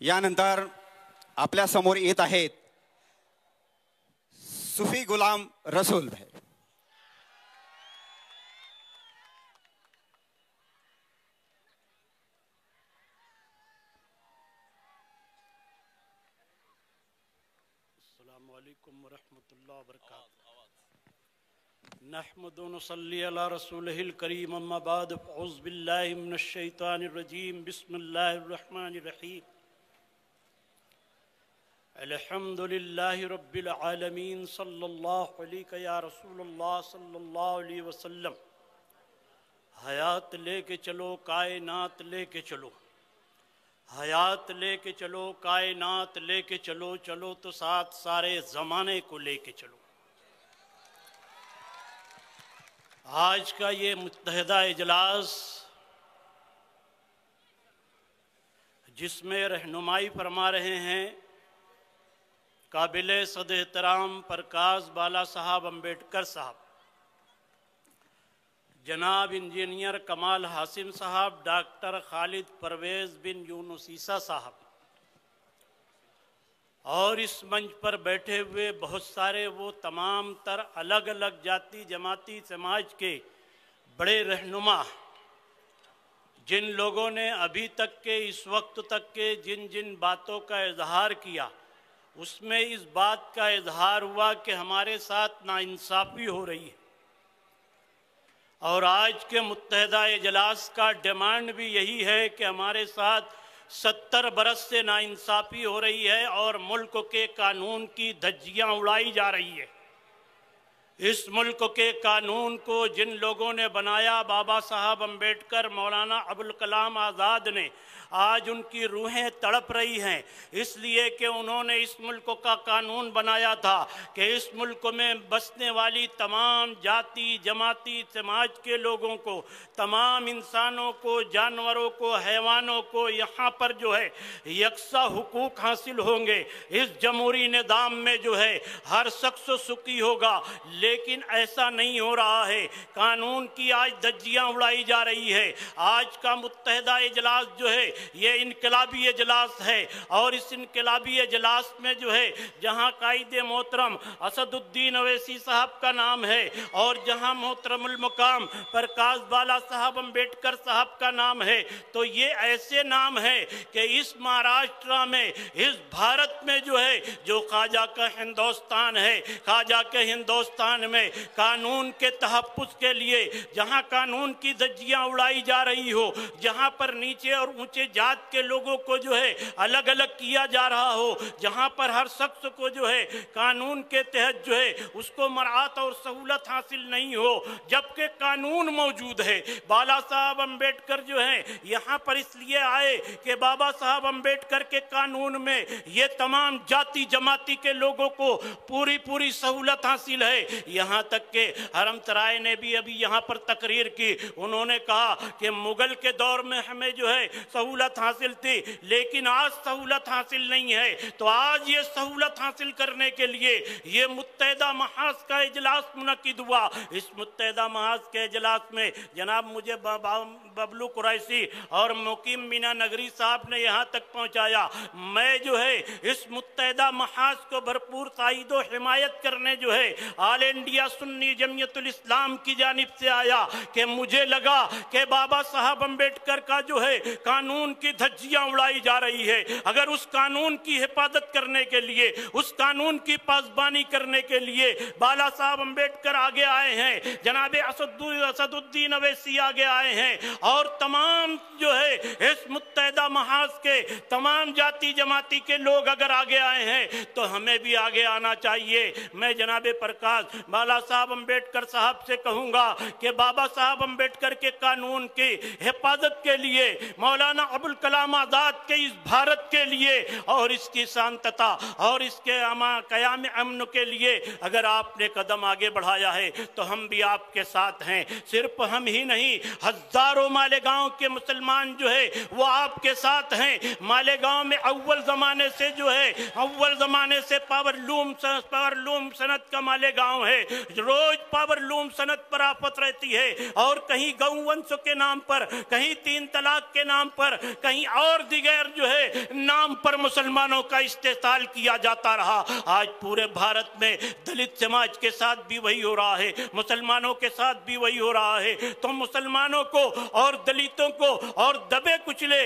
यानंतर आपल्या समोर येत आहेत सुफी गुलाम रसूल भाई। अस्सलामु अलैकुम वरहमतुल्लाहि वबरकातुहू। नहमदु व नसल्ली अला रसूलिहिल करीम, अम्मा बाद, औज़ु बिल्लाहि मिनश शैतानिर रजीम, बिस्मिल्लाहिर रहमानिर रहीम। अल्हम्दुलिल्लाहि रब्बिल आलमीन, सल्लल्लाहु अलैहि या रसूलल्लाह सल्लल्लाहु अलैहि वसल्लम। हयात लेके चलो, कायनात लेके चलो, हयात लेके चलो, कायनात लेके चलो, चलो तो साथ सारे ज़माने को लेके चलो। आज का ये मुत्तहिदा इजलास जिसमें रहनुमाई फरमा रहे हैं काबिल सद एहतराम प्रकाश बाला साहब अम्बेडकर साहब, जनाब इंजीनियर कमाल हासिम साहब, डॉक्टर खालिद परवेज़ बिन यूनुस ईसा साहब, और इस मंच पर बैठे हुए बहुत सारे वो तमाम तर अलग अलग जाति जमाती समाज के बड़े रहनुमा, जिन लोगों ने अभी तक के इस वक्त तक के जिन जिन बातों का इजहार किया, उसमें इस बात का इजहार हुआ कि हमारे साथ नाइंसाफ़ी हो रही है। और आज के मुत्तहिदा इजलास का डिमांड भी यही है कि हमारे साथ 70 बरस से नाइंसाफ़ी हो रही है और मुल्क के कानून की धज्जियाँ उड़ाई जा रही है। इस मुल्क के कानून को जिन लोगों ने बनाया, बाबा साहब अम्बेडकर, मौलाना अबुल कलाम आज़ाद ने, आज उनकी रूहें तड़प रही हैं, इसलिए कि उन्होंने इस मुल्क का कानून बनाया था कि इस मुल्क में बसने वाली तमाम जाति जमाती समाज के लोगों को, तमाम इंसानों को, जानवरों को, हैवानों को यहाँ पर जो है यकसा हुकूक हासिल होंगे। इस जमहूरी निज़ाम में जो है हर शख्स सुखी होगा, लेकिन ऐसा नहीं हो रहा है। कानून की आज धज्जियाँ उड़ाई जा रही है। आज का मुत्तहिदा इजलास जो है ये इनकलाबी इजलास है, और इस इनकलाबी इजलास में जो है जहाँ कायदे मोहतरम असदुद्दीन अवैसी साहब का नाम है और जहाँ मोहतरमुल मुकाम प्रकाश बाला साहब अम्बेडकर साहब का नाम है, तो ये ऐसे नाम है कि इस महाराष्ट्र में, इस भारत में जो है, जो ख्वाजा का हिंदुस्तान है, ख्वाजा के हिंदुस्तान में कानून के तहफ़्फ़ुज़ के लिए जहाँ कानून की धज्जियाँ उड़ाई जा रही हो, जहाँ पर नीचे और ऊंचे जात के लोगों को जो है अलग अलग किया जा रहा हो, जहाँ पर हर शख्स को जो है कानून के तहत जो है उसको मराहत और सहूलत हासिल नहीं हो, जबकि कानून मौजूद है। बाला साहब अम्बेडकर जो है यहाँ पर इसलिए आए कि बाबा साहब अम्बेडकर के कानून में ये तमाम जाति जमाती के लोगों को पूरी पूरी सहूलत हासिल है। यहाँ तक के हरम तराय ने भी अभी यहाँ पर तकरीर की, उन्होंने कहा कि मुगल के दौर में हमें जो है सहूलत हासिल थी, लेकिन आज सहूलत हासिल नहीं है। तो आज ये सहूलत हासिल करने के लिए ये मुत्तहिदा महाज का इजलास मुनक्किद हुआ। इस मुत्तहिदा महाज के इजलास में जनाब मुझे बबलू कुरैशी और मुकीम मीना नगरी साहब ने यहाँ तक पहुँचाया। मैं जो है इस मुत्तहिदा महाज को भरपूर ताईद व हिमायत करने जो है ऑल इंडिया सुन्नी जमीयतुल इस्लाम की जानिब से आया कि मुझे लगा कि बाबा साहब अम्बेडकर का जो है कानून की धज्जियाँ उड़ाई जा रही है। अगर उस कानून की हिफाजत करने के लिए, उस कानून की पासबानी करने के लिए बाला साहब अम्बेडकर आगे आए हैं, जनाब असदुद्दीन अवैसी आगे आए हैं, और तमाम जो है इस मुत्तहिदा महाज के तमाम जाति जमाती के लोग अगर आगे आए हैं तो हमें भी आगे आना चाहिए। मैं जनाब प्रकाश बाला साहब अम्बेडकर साहब से कहूँगा कि बाबा साहब अम्बेडकर के कानून की हिफाजत के लिए, मौलाना अबुल कलाम आज़ाद के इस भारत के लिए और इसकी शांतता और इसके क़याम अमन के लिए अगर आपने कदम आगे बढ़ाया है तो हम भी आपके साथ हैं। सिर्फ हम ही नहीं, हज़ारों मालेगांव के मुसलमान जो है वो आपके साथ साथ हैं। मालेगांव में अव्वल ज़माने से जो है, अव्वल ज़माने से पावरलूम सनत का मालेगांव है। रोज पावरलूम सनत पर आफत रहती है और कहीं गौवंश के नाम पर, कहीं 3 तलाक के नाम पर, कहीं और दिगर जो है नाम पर मुसलमानों का इस्तेसाल किया जाता रहा। आज पूरे भारत में दलित समाज के साथ भी वही हो रहा है, मुसलमानों के साथ भी वही हो रहा है। तो मुसलमानों को और दलितों को और दबे कुचले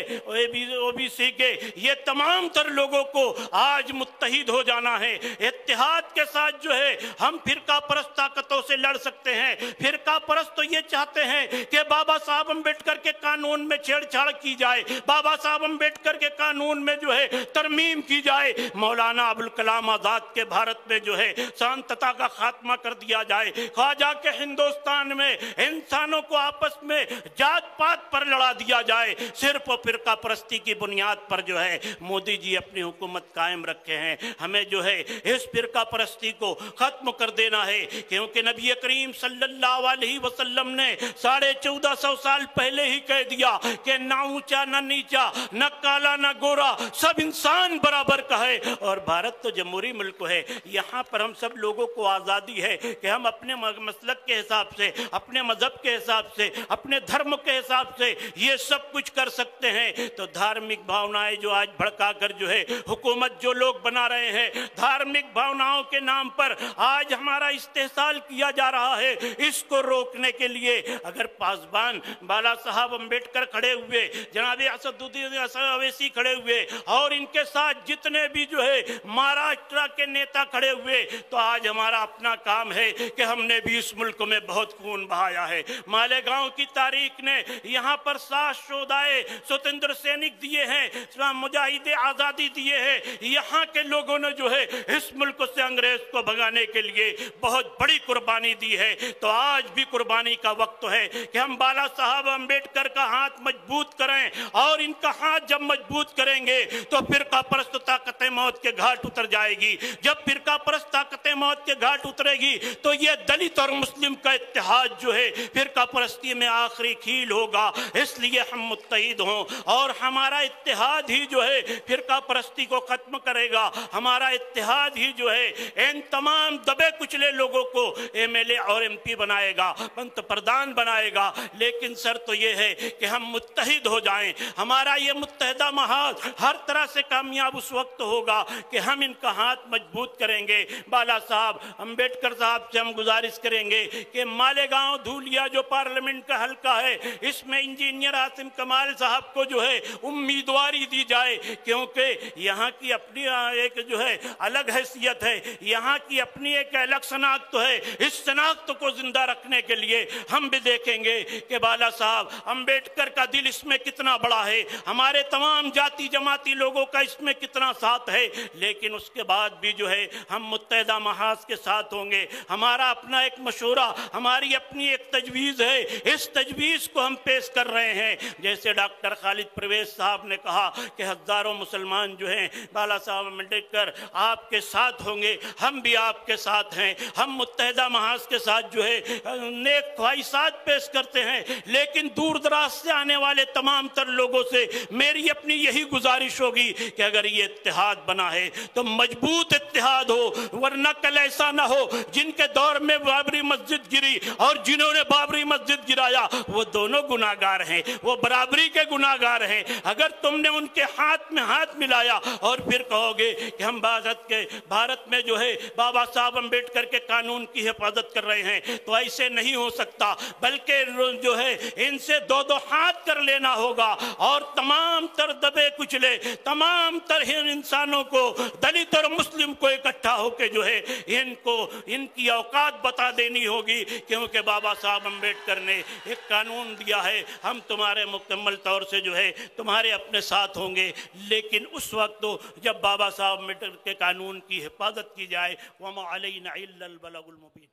ओबीसी के ये तमाम तर लोगों को आज मुत्तहिद हो जाना है। इत्तेहाद के साथ जो है हम फिरका परस्त ताकतों से लड़ सकते हैं। फिरका परस्त तो ये चाहते हैं कि बाबा साहब अम्बेडकर के कानून में छेड़छाड़ की जाए, बाबा साहब अम्बेडकर के कानून में जो है तरमीम की जाए, मौलाना अबुल कलाम आजाद के भारत में जो है शांतता का खात्मा कर दिया जाए, ख्वाजा के हिंदुस्तान में इंसानों को आपस में जात पात पर लड़ा दिया जाए। सिर्फ फिरका परस्ती की बुनियाद पर जो है मोदी जी अपनी हुकूमत कायम रखे हैं। हमें जो है इस फिरका परस्ती को खत्म कर देना है, क्योंकि नबी करीम सल्लल्लाहु अलैहि वसल्लम ने 1450 साल पहले ही कह दिया कि ना ऊंचा ना नीचा, न काला ना गोरा, सब इंसान बराबर का है। और भारत तो जमहूरी मुल्क है, यहाँ पर हम सब लोगों को आज़ादी है कि हम अपने मसलक के हिसाब से, अपने मजहब के हिसाब से, अपने धर्म के हिसाब से ये सब कुछ कर सकते हैं। तो धार्मिक भावनाएं जो आज भड़का कर जो है हुकूमत जो लोग बना रहे हैं, धार्मिक भावनाओं के नाम पर आज हमारा इस्तेसाल किया जा रहा है। इसको रोकने के लिए अगर पासबान बाला साहब अम्बेडकर खड़े हुए, जनाब असदुद्दीन ओवैसी खड़े हुए और इनके साथ जितने भी जो है महाराष्ट्र के नेता खड़े हुए, तो आज हमारा अपना काम है कि हमने भी इस मुल्क में बहुत खून बहाया है। मालेगांव की तारीख ने यहाँ पर 7 शोधाए स्वतंत्र सैनिक दिए हैं, मुजाहिदे आज़ादी दिए हैं। यहाँ के लोगों ने जो है इस मुल्क से अंग्रेज को भगाने के लिए बहुत बड़ी कुर्बानी दी है। तो आज भी कुर्बानी का वक्त है कि हम बाला साहब अम्बेडकर का हाथ मजबूत करें, और इनका हाथ जब मजबूत करेंगे तो फिरका परस्त ताकतें मौत के घाट उतर जाएगी। जब फिरका परस्त ताकतें मौत के घाट उतरेगी तो ये दलित और मुस्लिम का इत्तेहाद जो है फिरका परस्ती में आखिरी खील होगा। इसलिए हम मुत्तहिद हों, और हमारा इत्तेहाद ही जो है फिरका परस्ती को खत्म करेगा। हमारा इत्तेहाद ही जो है इन तमाम दबे कुचले लोगों को MLA और MP बनाएगा, पंत प्रधान बनाएगा। लेकिन शर्त तो ये है कि हम मुत्तहिद हो जाएं। हमारा ये मुत्तहिदा महाज हर तरह से कामयाब उस वक्त होगा कि हम इनका हाथ मजबूत करेंगे। बाला साहब अम्बेडकर साहब से हम गुजारिश करेंगे कि मालेगांव धूलिया जो पार्लियामेंट का हल्का है, इसमें इंजीनियर आसिम कमाल साहब को जो है उम्मीदवारी दी जाए, क्योंकि यहाँ की अपनी एक जो है अलग हैसियत है, यहाँ की अपनी एक अलग शनाख्त है। इस शनाख्त को जिंदा रखने के लिए हम भी देखेंगे कि बाला साहब अम्बेडकर का दिल इसमें कितना बड़ा है, हमारे तमाम जाति जमाती लोगों का इसमें कितना साथ है। लेकिन उसके बाद भी जो है हम मुत्तहिदा महाज के साथ होंगे। हमारा अपना एक मशूरा, हमारी अपनी एक तजवीज़ है, इस तजवीज़ को हम पेश कर रहे हैं। जैसे डॉक्टर खालिद परवेज साहब ने कहा कि हज़ारों मुसलमान जो हैं बाला साहब अम्बेडकर आपके साथ होंगे, हम भी आपके साथ हैं। हम मुत्तहिदा महाज के साथ जो है नेक ख्वाहिशात पेश करते हैं, लेकिन दूर दराज से आने वाले तमाम तर लोगों से मेरी अपनी यही गुजारिश होगी कि अगर ये इत्तेहाद बना है तो मजबूत इत्तेहाद हो, वरना कल ऐसा ना हो जिनके दौर में बाबरी मस्जिद गिरी और जिन्होंने बाबरी मस्जिद गिराया वो दोनों गुनाहगार हैं, वो बराबरी के गुनाहगार हैं। अगर तुमने उनके हाथ में हाथ मिलाया और फिर कहोगे कि हम भारत में जो है बाबा साहब अम्बेडकर के कानून की हिफाजत कर रहे हैं, तो ऐसे नहीं हो सकता। बल्कि जो है इनसे 2-2 हाथ कर लेना होगा और तमाम तर दबे कुचले तमाम तर इंसानों को, दलित और मुस्लिम को इकट्ठा होकर जो है इनको इनकी औकात बता देनी होगी। क्योंकि बाबा साहब अम्बेडकर ने एक कानून दिया है, हम तुम्हारे मुकम्मल तौर से जो है तुम्हारे अपने साथ होंगे। लेकिन उस वक्त तो जब बाबा साहब अम्बेडकर के कानून की हिफाजत की जाए, वमा अलैना इल्लल बलागुल मुबीन।